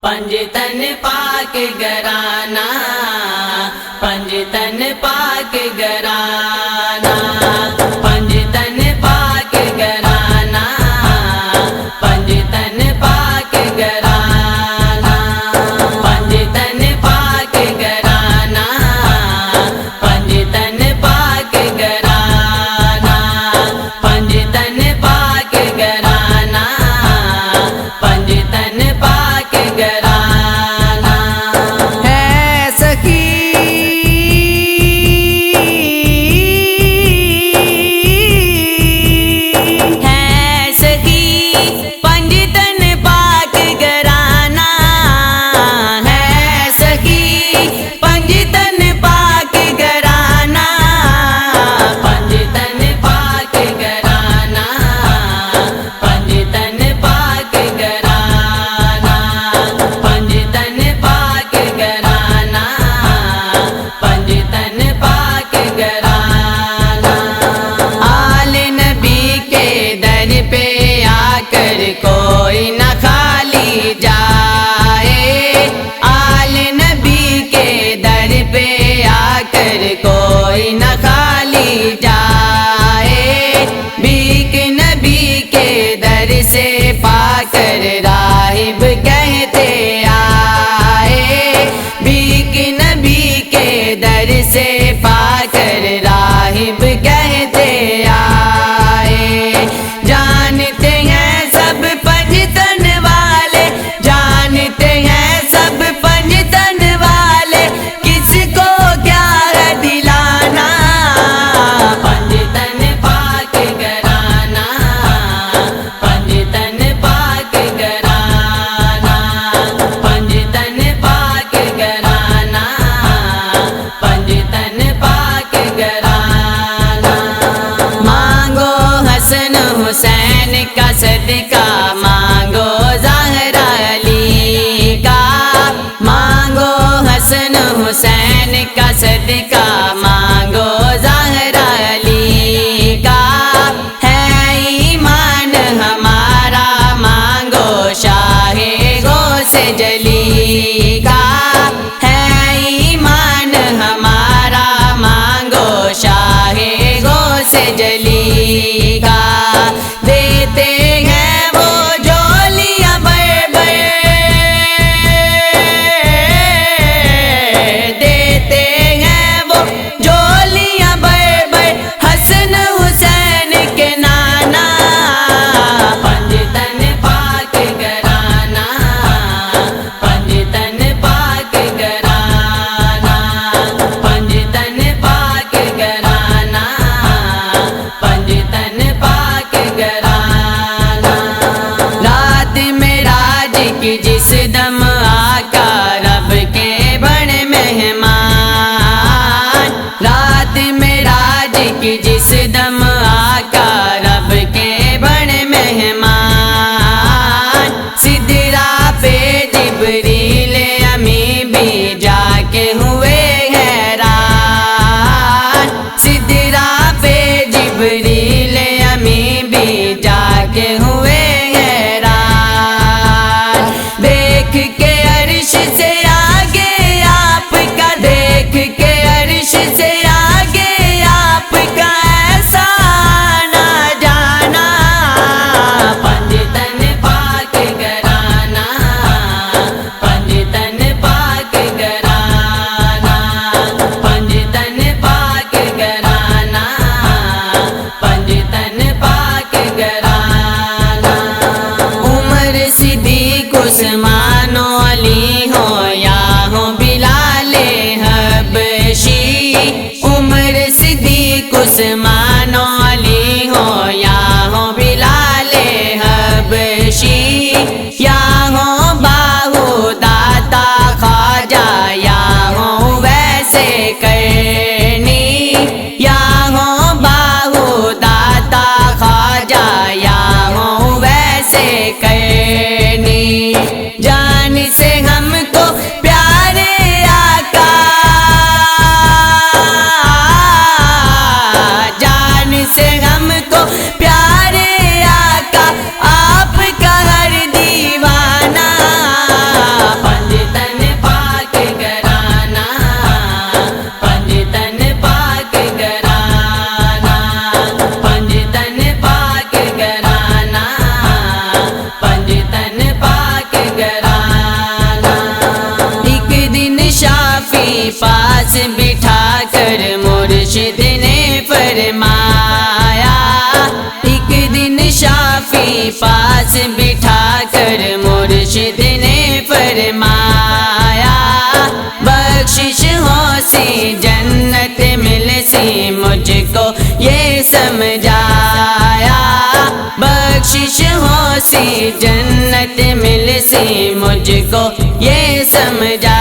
پنجتن پاک گھرانہ، پنجتن پاک گھرانہ، پنجتن پاک گھرانہ، پنجتن پاک گھرانہ، پنجتن پاک گھرانہ، پنجتن پاک گھرانہ، پنجتن پاک گھرانہ، پنجتن پاک گھرانہ ہے سخی کوئی نہ خالی جائے، آل نبی کے در پہ آ کر کوئی نہ خالی جائے، بھیک نبی کے در سے پا کر راہب کہتے آئے، بھیک نبی کے در سے پا کر راہب کہتے آئے، جانتے ہیں سب پنجتن والے، جانتے ہیں سب پنجتن والے، کس کو کیا ہے دلانا، پنجتن پاک گھرانہ، پنجتن پاک گھرانہ، پنجتن پاک گھرانہ، پنجتن پاک گھرانہ، مانگو حسن حسین کا صدقہ، مانگو زہرا علی کا، مانگو حسن حسین کا صدقہ، مانگو زہرا علی کا، ہے ایمان ہمارا مانگو شاہ غوث جلی کا، ہے ایمان ہمارا مانگو شاہ غوث جلی کا، دیتے ہیں وہ جولیاں بڑھ بڑھ، دیتے ہیں وہ جولیاں بڑھ بڑھ، حسن حسین کے نانا، پنجتن پاک گھرانہ، پنجتن پاک گھرانہ، پنجتن پاک گھرانہ، پنجتن پاک گھرانہ، رات معراج کی جس دم آقا رب کے بڑے مہمان، رات معراج کی جس دم آقا رب کے بڑے مہمان، سدرا پہ جبریل امی بھی جا کے ہوئے حیران، سدرا پہ جبریل امی بھی جا کے ہوئے حیران، دیکھ کے عرش سے آگے آپ کا، دیکھ کے عرش سے آگے آپ کا ایسا نہ جانا، پنجتن پاک گھرانہ، پنجتن پاک گھرانہ، پنجتن پاک گھرانہ، پنجتن پاک گھرانہ، عمر صدیق عثمان و علی ہو یا ہو بلال حبشی، عمر صدیق عثمان و علی ہو یا ہو بلال حبشی، یا ہو باہو داتا خواجہ، یا ہو ویسے کرنی، یا ہو باہو داتا خواجہ، یا ہو ویسے کرنی، جان سے ہم کو پیارے آقا، جان سے ہم کو پیارے آقا، آپ کا ہر دیوانہ، بٹھا کر مرشد نے فرمایا، بخشش ہو سی جنت مل سی مجھ کو یہ سمجھایا، بخشش ہو سی جنت مل سی مجھ کو یہ سمجھایا۔